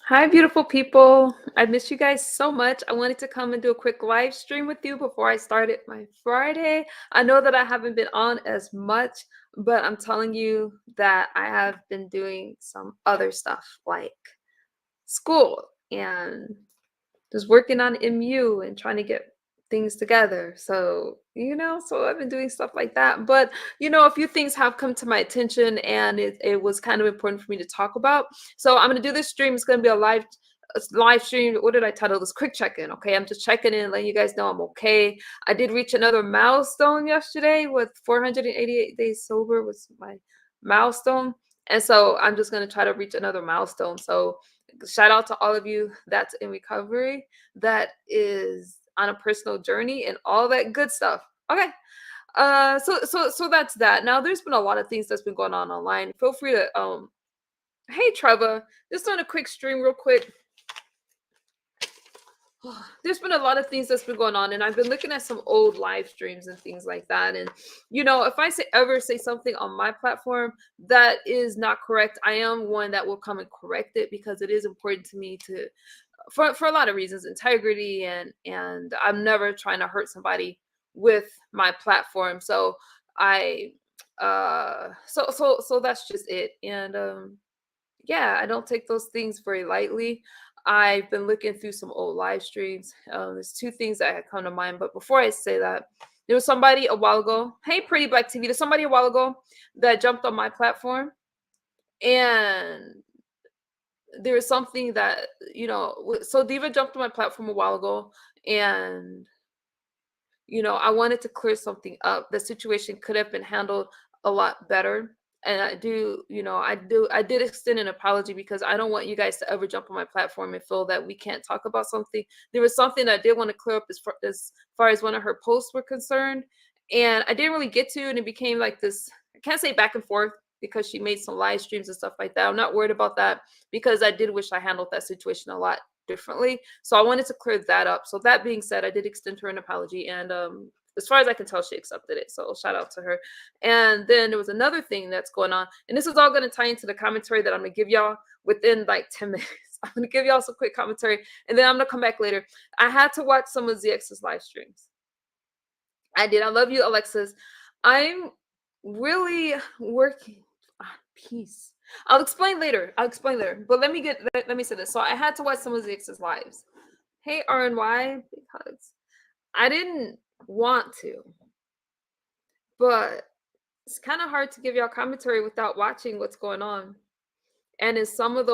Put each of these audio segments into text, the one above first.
Hi, beautiful people. I miss you guys so much. I wanted to come and do a quick live stream with you before I started my Friday. I know that I haven't been on as much, but I'm telling you that I have been doing some other stuff like school and just working on MU and trying to get things together. So I've been doing stuff like that. But, a few things have come to my attention and it was kind of important for me to talk about. So I'm going to do this stream. It's going to be a live stream. What did I title this? Quick check-in. Okay. I'm just checking in, letting you guys know I'm okay. I did reach another milestone yesterday with 488 days sober was my milestone. And so I'm just going to try to reach another milestone. So shout out to all of you that's in recovery, that is on a personal journey and all that good stuff. Okay. So that's that. Now there's been a lot of things that's been going on online. Feel free to hey Trevor, just doing a quick stream real quick. There's been a lot of things that's been going on, and I've been looking at some old live streams and things like that. And if I ever say something on my platform that is not correct, I am one that will come and correct it because it is important to me to for a lot of reasons, integrity, and I'm never trying to hurt somebody with my platform. So I so that's just it. And yeah, I don't take those things very lightly. I've been looking through some old live streams. There's two things that had come to mind, but before I say that, there was somebody a while ago. Hey, Pretty Black TV. There's somebody a while ago that jumped on my platform, and there was something that so Diva jumped on my platform a while ago, and I wanted to clear something up. The situation could have been handled a lot better. And I did extend an apology because I don't want you guys to ever jump on my platform and feel that we can't talk about something. There was something that I did want to clear up as far as one of her posts were concerned. And I didn't really get to, and it became like this, I can't say back and forth because she made some live streams and stuff like that. I'm not worried about that because I did wish I handled that situation a lot differently. So I wanted to clear that up. So that being said, I did extend her an apology, and as far as I can tell, she accepted it. So shout out to her. And then there was another thing that's going on, and this is all going to tie into the commentary that I'm going to give y'all within like 10 minutes. I'm going to give y'all some quick commentary, and then I'm going to come back later. I had to watch some of ZX's live streams. I did. I love you, Alexis. I'm really working on peace. I'll explain later. But let me say this. So I had to watch some of ZX's lives. Hey RNY, big hugs. I didn't want to, but it's kind of hard to give y'all commentary without watching what's going on. And in some of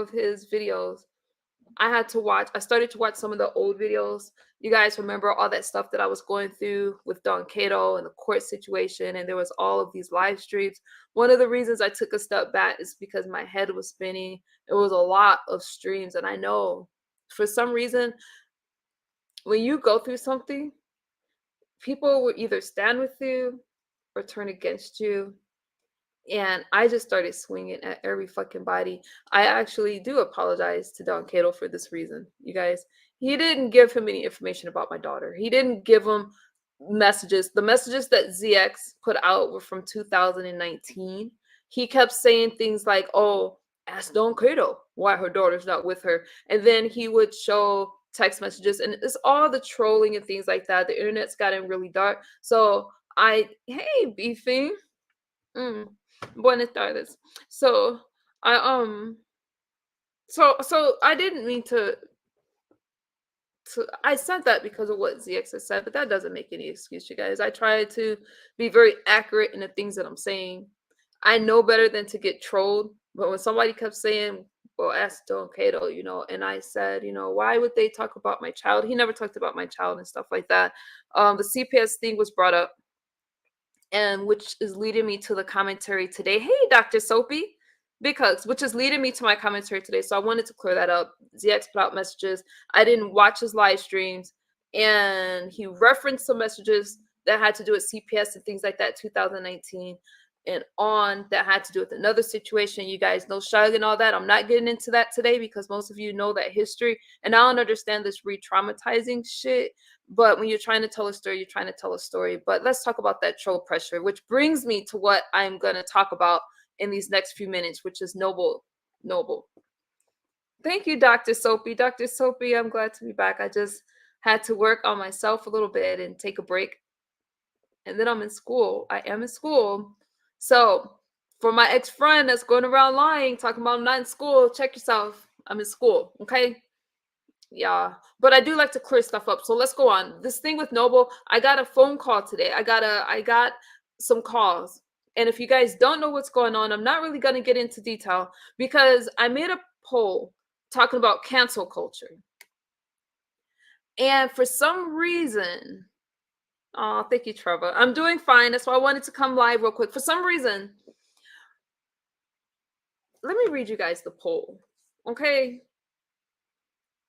his videos, I started to watch some of the old videos. You guys remember all that stuff that I was going through with Don Cato and the court situation, and there was all of these live streams. One of the reasons I took a step back is because my head was spinning. It was a lot of streams, and I know for some reason, when you go through something, people will either stand with you or turn against you. And I just started swinging at every fucking body. I actually do apologize to Don Cato for this reason, you guys. He didn't give him any information about my daughter. He didn't give him messages. The messages that ZX put out were from 2019. He kept saying things like, oh, ask Don Cato why her daughter's not with her. And then he would show text messages, and it's all the trolling and things like that. The internet's gotten really dark. So hey, beefing. Mm. Buenas tardes. So I so I didn't mean to I said that because of what ZX has said, but that doesn't make any excuse, you guys. I try to be very accurate in the things that I'm saying. I know better than to get trolled, but when somebody kept saying, well, ask Don Cato, and I said, why would they talk about my child? He never talked about my child and stuff like that. The CPS thing was brought up, and which is leading me to the commentary today. Hey, Dr. Soapy, because which is leading me to my commentary today. So I wanted to clear that up. ZX put out messages. I didn't watch his live streams, and he referenced some messages that had to do with CPS and things like that, 2019 and on, that had to do with another situation. You guys know Shug and all that. I'm not getting into that today because most of you know that history, and I don't understand this re-traumatizing shit. But when you're trying to tell a story, you're trying to tell a story. But let's talk about that troll pressure, which brings me to what I'm going to talk about in these next few minutes, which is noble Noble. Thank you, Dr. Soapy. Dr. Soapy, I'm glad to be back. I just had to work on myself a little bit and take a break. And then I'm in school. I am in school. So, for my ex friend that's going around lying, talking about I'm not in school, check yourself. I'm in school. Okay. Yeah. But I do like to clear stuff up. So let's go on. This thing with Noble, I got a phone call today. I got some calls. And if you guys don't know what's going on, I'm not really going to get into detail because I made a poll talking about cancel culture. And for some reason, oh, thank you, Trevor. I'm doing fine. That's why I wanted to come live real quick. For some reason, let me read you guys the poll, okay?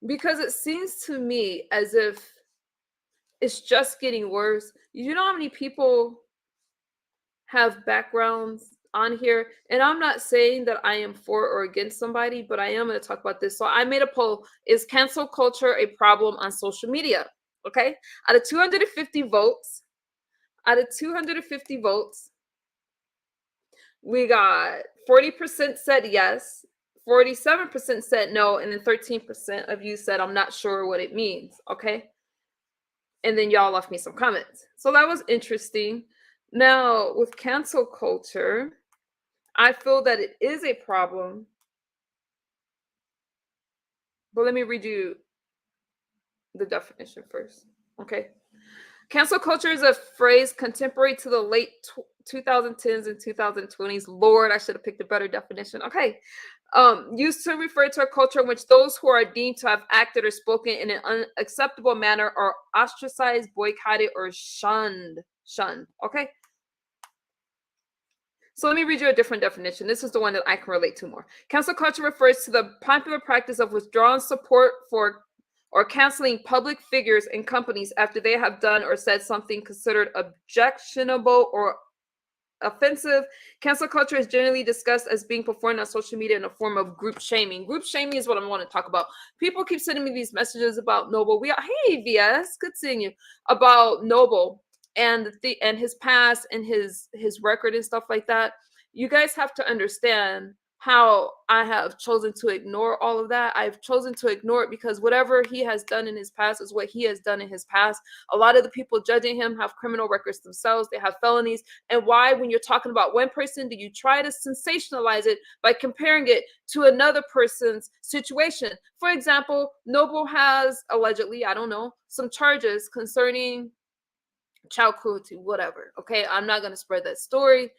Because it seems to me as if it's just getting worse. You know how many people have backgrounds on here? And I'm not saying that I am for or against somebody, but I am going to talk about this. So I made a poll. Is cancel culture a problem on social media? Okay. Out of 250 votes, we got 40% said yes, 47% said no, and then 13% of you said I'm not sure what it means. Okay. And then y'all left me some comments. So that was interesting. Now, with cancel culture, I feel that it is a problem. But let me read you the definition first. Okay. Cancel culture is a phrase contemporary to the late 2010s and 2020s. Lord, I should have picked a better definition. Okay. Used to refer to a culture in which those who are deemed to have acted or spoken in an unacceptable manner are ostracized, boycotted, or shunned. Shunned. Okay. So let me read you a different definition. This is the one that I can relate to more. Cancel culture refers to the popular practice of withdrawing support for or canceling public figures and companies after they have done or said something considered objectionable or offensive. Cancel culture is generally discussed as being performed on social media in a form of group shaming. Group shaming is what I want to talk about. People keep sending me these messages about Noble. Hey VS, good seeing you. About Noble and and his past and his record and stuff like that. You guys have to understand how I have chosen to ignore all of that. I've chosen to ignore it because whatever he has done in his past is what he has done in his past. A lot of the people judging him have criminal records themselves. They have felonies. And why, when you're talking about one person, do you try to sensationalize it by comparing it to another person's situation? For example, Noble has allegedly, I don't know, some charges concerning child cruelty, whatever. Okay, I'm not going to spread that story.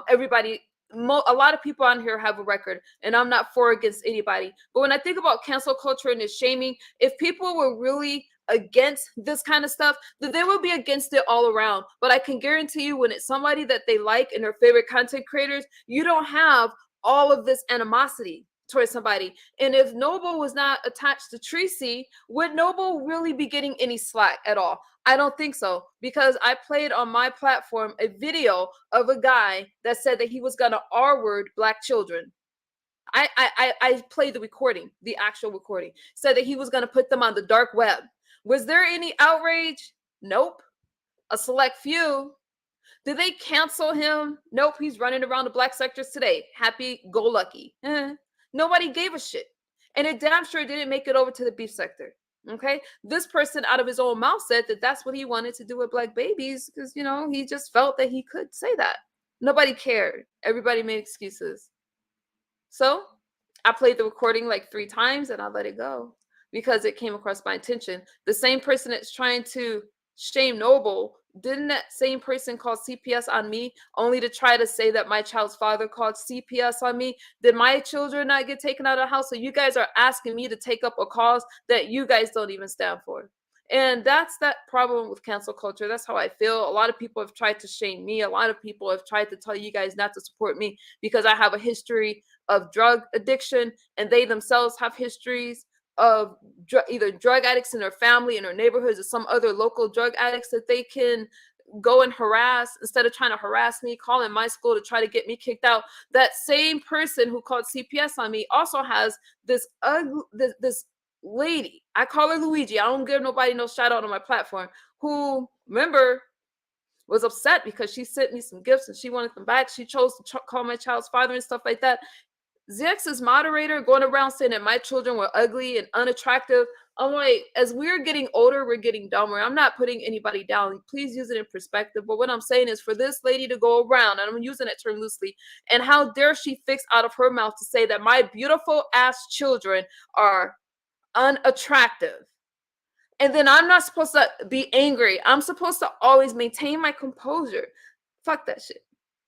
Everybody, a lot of people on here have a record, and I'm not for or against anybody. But when I think about cancel culture and this shaming, if people were really against this kind of stuff, then they would be against it all around. But I can guarantee you, when it's somebody that they like and their favorite content creators, you don't have all of this animosity towards somebody. And if Noble was not attached to Tracy, would Noble really be getting any slack at all? I don't think so, because I played on my platform a video of a guy that said that he was gonna R-word black children. I played the recording, the actual recording, said that he was gonna put them on the dark web. Was there any outrage? Nope. A select few. Did they cancel him? Nope. He's running around the black sectors today. Happy go lucky. Nobody gave a shit. And it damn sure didn't make it over to the beef sector. Okay. This person out of his own mouth said that that's what he wanted to do with black babies because, you know, he just felt that he could say that. Nobody cared. Everybody made excuses. So I played the recording like 3 times and I let it go because it came across my attention. The same person that's trying to shame Noble, didn't that same person call CPS on me only to try to say that my child's father called CPS on me? Did my children not get taken out of the house? So you guys are asking me to take up a cause that you guys don't even stand for. And that's that problem with cancel culture. That's how I feel. A lot of people have tried to shame me. A lot of people have tried to tell you guys not to support me because I have a history of drug addiction and they themselves have histories of either drug addicts in their family, in their neighborhoods, or some other local drug addicts that they can go and harass instead of trying to harass me, calling my school to try to get me kicked out. That same person who called CPS on me also has this this lady. I call her Luigi. I don't give nobody no shout out on my platform. Who, remember, was upset because she sent me some gifts and she wanted them back. She chose to call my child's father and stuff like that. ZX's moderator going around saying that my children were ugly and unattractive. I'm like, as we're getting older, we're getting dumber. I'm not putting anybody down. Please use it in perspective. But what I'm saying is for this lady to go around, and I'm using that term loosely, and how dare she fix out of her mouth to say that my beautiful ass children are unattractive. And then I'm not supposed to be angry. I'm supposed to always maintain my composure. Fuck that shit.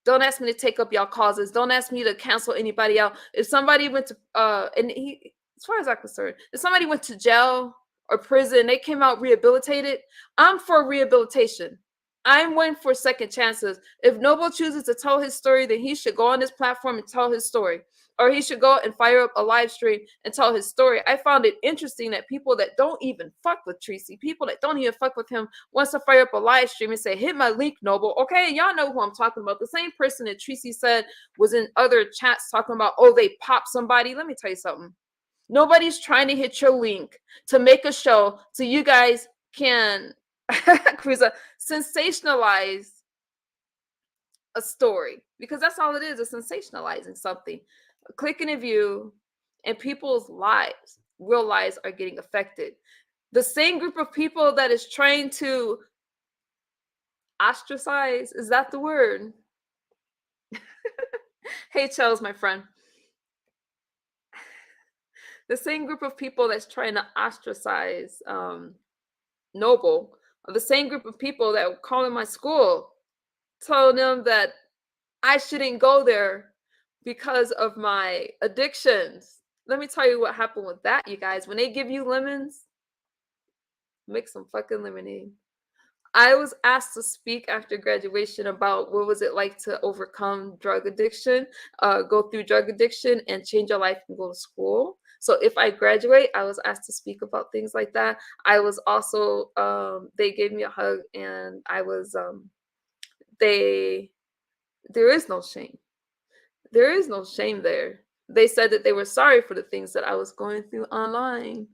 Don't ask me to take up y'all causes. Don't ask me to cancel anybody out. If somebody went to as far as I'm concerned, if somebody went to jail or prison, they came out rehabilitated, I'm for rehabilitation. I'm waiting for second chances. If Noble chooses to tell his story, then he should go on this platform and tell his story. Or he should go and fire up a live stream and tell his story. I found it interesting that people that don't even fuck with Tracy, people that don't even fuck with him, wants to fire up a live stream and say, hit my link, Noble. Okay, y'all know who I'm talking about. The same person that Tracy said was in other chats talking about, oh, they popped somebody. Let me tell you something. Nobody's trying to hit your link to make a show so you guys can sensationalize a story, because that's all it is sensationalizing something. Clicking a view, and people's lives, real lives, are getting affected. The same group of people that is trying to ostracize, is that the word? Hey, Charles, my friend. The same group of people that's trying to ostracize Noble, are the same group of people that were calling my school, telling them that I shouldn't go there because of my addictions. Let me tell you what happened with that, you guys. When they give you lemons, make some fucking lemonade. I was asked to speak after graduation about what was it like to overcome drug addiction, go through drug addiction and change your life and go to school. So if I graduate, I was asked to speak about things like that. I was also, they gave me a hug, and I was, there is no shame. There is no shame there. They said that they were sorry for the things that I was going through online.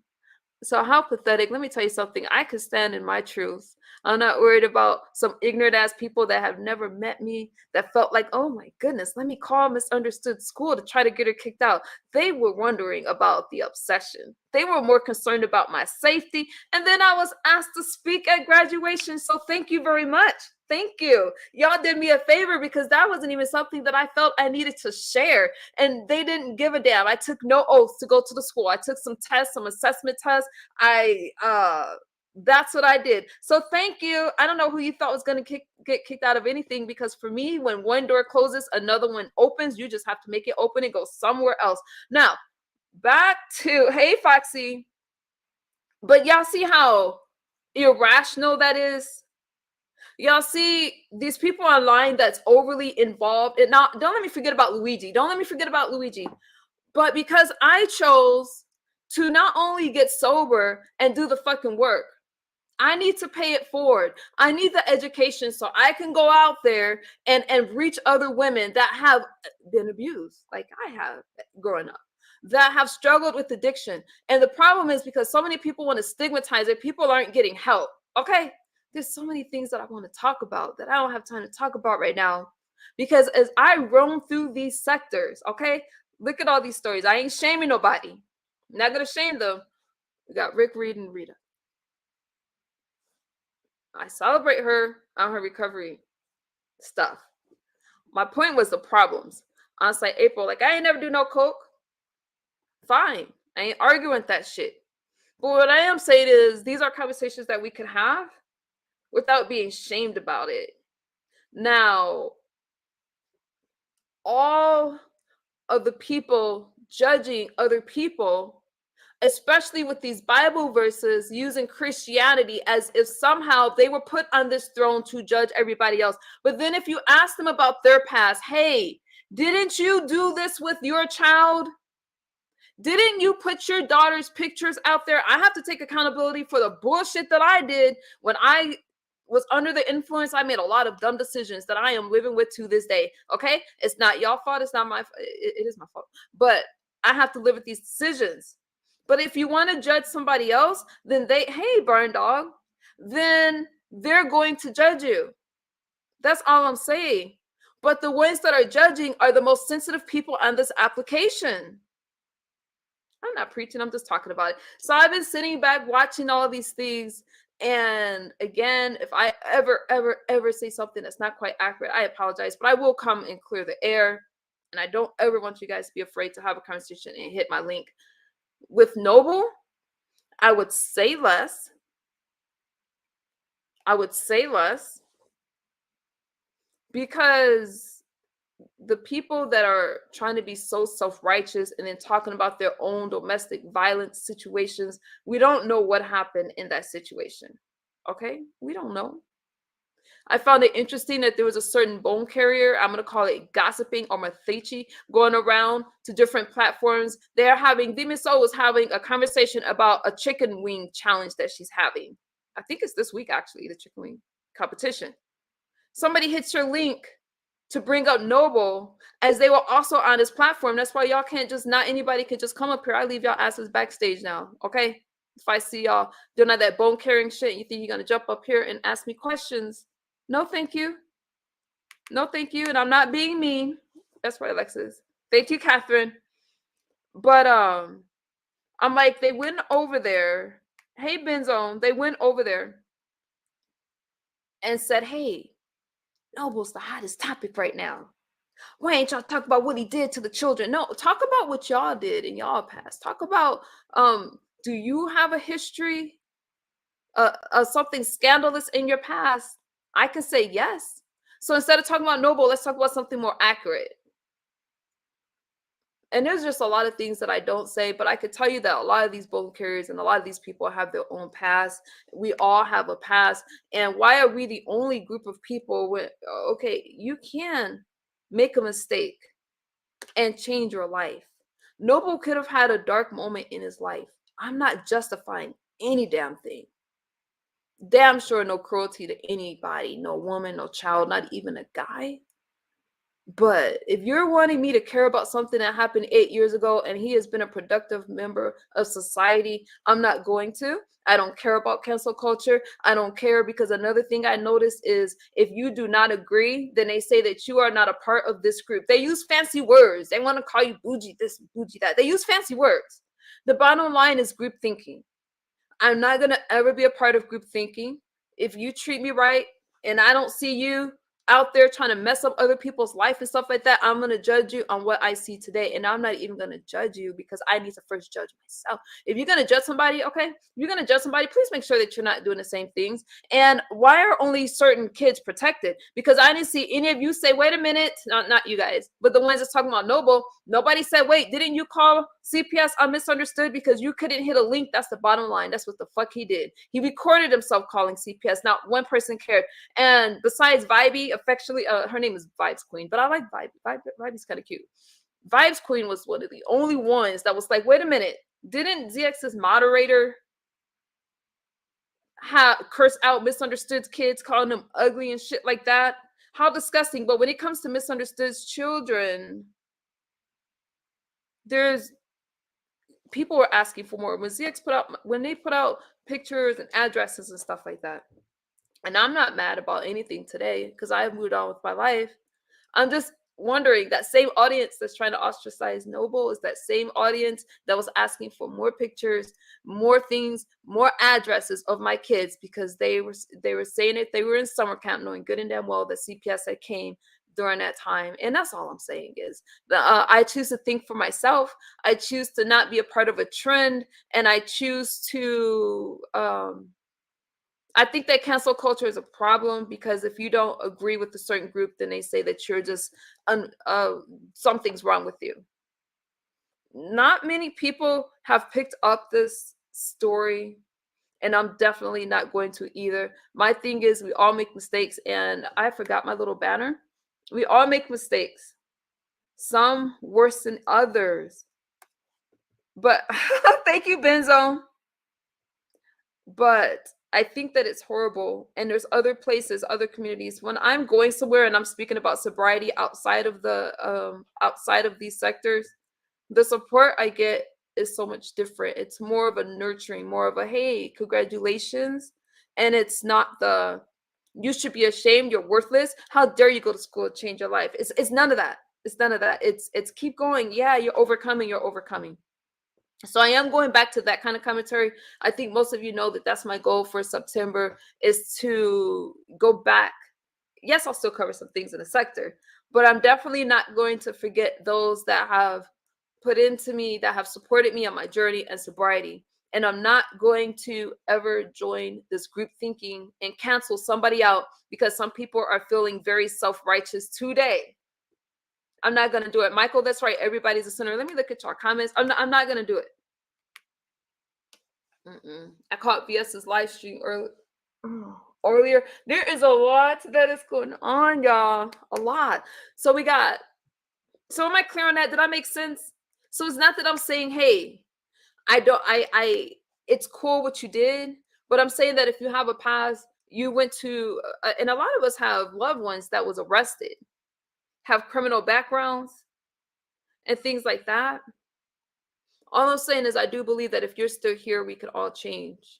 So how pathetic. Let me tell you something. I could stand in my truth. I'm not worried about some ignorant ass people that have never met me, that felt like, oh my goodness, let me call Misunderstood School to try to get her kicked out. They were wondering about the obsession. They were more concerned about my safety. And then I was asked to speak at graduation. So thank you very much. Thank you. Y'all did me a favor, because that wasn't even something that I felt I needed to share. And they didn't give a damn. I took no oaths to go to the school. I took some tests, some assessment tests. That's what I did. So thank you. I don't know who you thought was going to get kicked out of anything, because for me, when one door closes, another one opens. You just have to make it open and go somewhere else. Now, back to, hey, Foxy. But y'all see how irrational that is? Y'all see these people online that's overly involved. And now, don't let me forget about Luigi. Don't let me forget about Luigi. But because I chose to not only get sober and do the fucking work, I need to pay it forward. I need the education so I can go out there and reach other women that have been abused, like I have growing up, that have struggled with addiction. And the problem is, because so many people want to stigmatize it, people aren't getting help. Okay? There's so many things that I want to talk about that I don't have time to talk about right now. Because as I roam through these sectors, okay, look at all these stories. I ain't shaming nobody. I'm not going to shame them. We got Rick, Reed, and Rita. I celebrate her on her recovery stuff. My point was the problems. I was like, April, like, I ain't never do no coke. Fine. I ain't arguing with that shit. But what I am saying is, these are conversations that we can have without being shamed about it. Now, all of the people judging other people, especially with these Bible verses, using Christianity as if somehow they were put on this throne to judge everybody else. But then if you ask them about their past, hey, didn't you do this with your child? Didn't you put your daughter's pictures out there? I have to take accountability for the bullshit that I did when I was under the influence. I made a lot of dumb decisions that I am living with to this day. Okay? It's not y'all fault. It's not my fault. It is my fault. But I have to live with these decisions. But if you want to judge somebody else, then hey, burn dog, then they're going to judge you. That's all I'm saying. But the ones that are judging are the most sensitive people on this application. I'm not preaching, I'm just talking about it. So I've been sitting back watching all these things. And again, if I ever say something that's not quite accurate, I apologize, but I will come and clear the air. And I don't ever want you guys to be afraid to have a conversation and hit my link. With Noble, I would say less. I would say less because the people that are trying to be so self-righteous and then talking about their own domestic violence situations, we don't know what happened in that situation. Okay? We don't know. I found it interesting that there was a certain bone carrier, I'm going to call it gossiping or Mathechi, going around to different platforms. They're having, Demon Soul was having a conversation about a chicken wing challenge that she's having. I think it's this week, actually, the chicken wing competition. Somebody hits your link to bring up Noble, as they were also on this platform. That's why y'all can't just, not anybody can just come up here. I leave y'all asses backstage now, okay? If I see y'all doing all that bone carrying shit, you think you're gonna jump up here and ask me questions? No, thank you. No, thank you. And I'm not being mean. That's right, Alexis. Thank you, Catherine. But I'm like, they went over there. Hey, Benzone, they went over there and said, hey, Noble's the hottest topic right now. Why ain't y'all talk about what he did to the children? No, talk about what y'all did in y'all past. Talk about, do you have a history of something scandalous in your past? I can say yes. So instead of talking about Noble, let's talk about something more accurate. And there's just a lot of things that I don't say, but I could tell you that a lot of these bone carriers and a lot of these people have their own past. We all have a past. And why are we the only group of people with, okay, you can make a mistake and change your life. Noble could have had a dark moment in his life. I'm not justifying any damn thing. Damn sure no cruelty to anybody, no woman, no child, not even a guy. But if you're wanting me to care about something that happened 8 years ago and he has been a productive member of society, I'm not going to. I don't care about cancel culture. I don't care because another thing I noticed is if you do not agree, then they say that you are not a part of this group. They use fancy words. They want to call you bougie this, bougie that. They use fancy words. The bottom line is group thinking. I'm not going to ever be a part of group thinking. If you treat me right and I don't see you out there trying to mess up other people's life and stuff like that, I'm going to judge you on what I see today. And I'm not even going to judge you because I need to first judge myself. If you're going to judge somebody, okay, you're going to judge somebody, please make sure that you're not doing the same things. And why are only certain kids protected? Because I didn't see any of you say, wait a minute, not you guys, but the ones that's talking about Noble, nobody said, wait, didn't you call CPS misunderstood because you couldn't hit a link? That's the bottom line. That's what the fuck he did. He recorded himself calling CPS. Not one person cared. And besides Vibey, affectionately, her name is Vibes Queen, but I like Vibey. Vibey's kind of cute. Vibes Queen was one of the only ones that was like, wait a minute, didn't ZX's moderator curse out Misunderstood's kids, calling them ugly and shit like that? How disgusting. But when it comes to Misunderstood's children, there's people were asking for more. When ZX when they put out pictures and addresses and stuff like that, and I'm not mad about anything today because I have moved on with my life. I'm just wondering, that same audience that's trying to ostracize Noble is that same audience that was asking for more pictures, more things, more addresses of my kids because they were saying it. They were in summer camp knowing good and damn well that CPS had came during that time. And that's all I'm saying is that I choose to think for myself. I choose to not be a part of a trend, and I choose to I think that cancel culture is a problem because if you don't agree with a certain group, then they say that you're just something's wrong with you. Not many people have picked up this story, and I'm definitely not going to either. My thing is, we all make mistakes, and I forgot my little banner. We all make mistakes, some worse than others. But thank you, Benzo. But I think that it's horrible. And there's other places, other communities. When I'm going somewhere and I'm speaking about sobriety outside of these sectors, the support I get is so much different. It's more of a nurturing, more of a hey, congratulations. And it's not the You should be ashamed. You're worthless. How dare you go to school and change your life? It's none of that. It's none of that. It's keep going. Yeah, you're overcoming. You're overcoming. So I am going back to that kind of commentary. I think most of you know that that's my goal for September, is to go back. Yes, I'll still cover some things in the sector, but I'm definitely not going to forget those that have put into me, that have supported me on my journey and sobriety. And I'm not going to ever join this group thinking and cancel somebody out because some people are feeling very self-righteous today. I'm not going to do it. Michael, that's right. Everybody's a sinner. Let me look at your comments. I'm not going to do it. I caught VS's live stream earlier. There is a lot that is going on, y'all. A lot. So we got. So am I clear on that? Did I make sense? So it's not that I'm saying, hey, I don't. It's cool what you did, but I'm saying that if you have a past, you went to, and a lot of us have loved ones that was arrested, have criminal backgrounds, and things like that. All I'm saying is, I do believe that if you're still here, we could all change.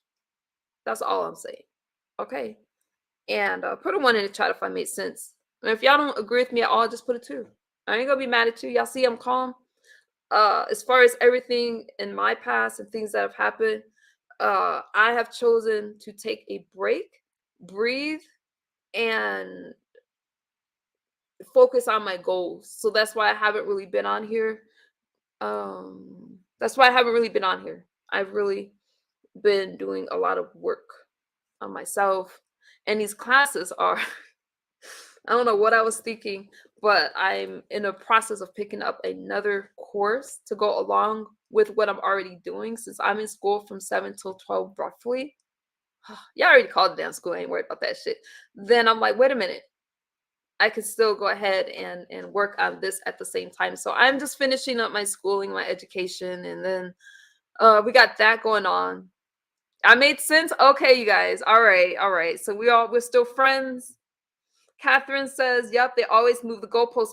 That's all I'm saying. Okay. And put a one in the chat if I made sense. And if y'all don't agree with me at all, just put a two. I ain't gonna be mad at you. Y'all see I'm calm. As far as everything in my past and things that have happened, I have chosen to take a break, breathe, and focus on my goals. So that's why I haven't really been on here. That's why I haven't really been on here. I've really been doing a lot of work on myself, and these classes are I don't know what I was thinking, but I'm in a process of picking up another course to go along with what I'm already doing, since I'm in school from 7 till 12 roughly. Yeah, I already called it down school. I ain't worried about that shit. Then I'm like, wait a minute. I could still go ahead and work on this at the same time. So I'm just finishing up my schooling, my education, and then we got that going on. I made sense. Okay, you guys. All right, all right. So we're still friends. Catherine says, yep, they always move the goalposts.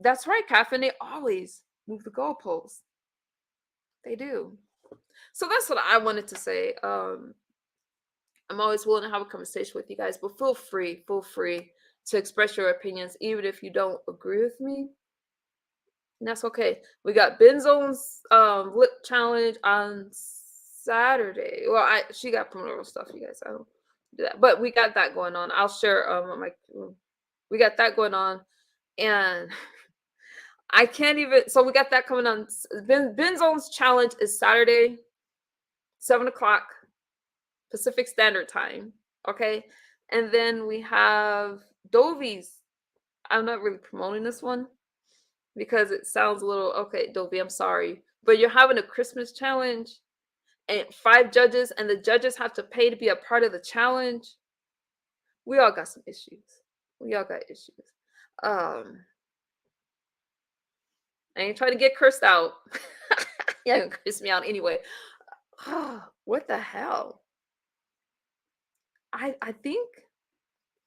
That's right, Catherine, they always move the goalposts. They do. So that's what I wanted to say. I'm always willing to have a conversation with you guys, but feel free to express your opinions, even if you don't agree with me. And that's okay. We got Benzone's lip challenge on Saturday. Well, she got promotional stuff, you guys. I don't do that, but we got that going on. I'll share we got that going on, and I can't even. So we got that coming on. Benzone's challenge is Saturday, 7 o'clock Pacific Standard Time. Okay, and then we have Dovi's. I'm not really promoting this one because it sounds a little okay. Dovey, I'm sorry, but you're having a Christmas challenge and 5 judges, and the judges have to pay to be a part of the challenge. We all got some issues. We all got issues. I ain't trying to get cursed out. Yeah, gonna curse me out anyway. What the hell? I think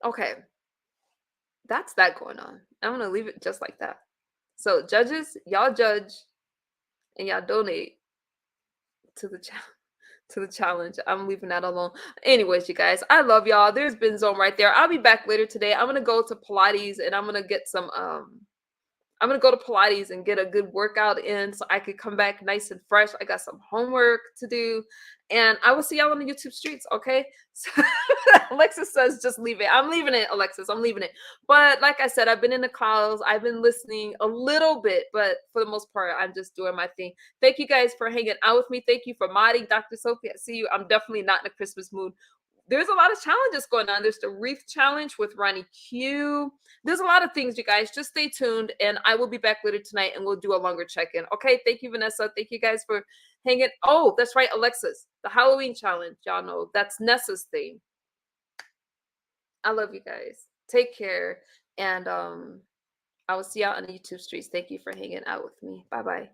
okay, that's that going on. I'm gonna leave it just like that. So judges, y'all judge and y'all donate to the challenge. I'm leaving that alone. Anyways, you guys, I love y'all. There's Benzone right there. I'll be back later today. I'm gonna go to Pilates and I'm gonna get some I'm gonna go to Pilates and get a good workout in so I could come back nice and fresh. I got some homework to do, and I will see y'all on the YouTube streets. Okay. So, Alexis says, just leave it. I'm leaving it, Alexis. I'm leaving it. But like I said, I've been in the clouds. I've been listening a little bit, but for the most part, I'm just doing my thing. Thank you guys for hanging out with me. Thank you for modding, Dr. Sophie. I see you. I'm definitely not in a Christmas mood. There's a lot of challenges going on. There's the wreath challenge with Ronnie Q. There's a lot of things, you guys. Just stay tuned, and I will be back later tonight, and we'll do a longer check-in. Okay, thank you, Vanessa. Thank you guys for hanging. Oh, that's right, Alexis. The Halloween challenge. Y'all know that's Nessa's thing. I love you guys. Take care, and I will see y'all on the YouTube streets. Thank you for hanging out with me. Bye-bye.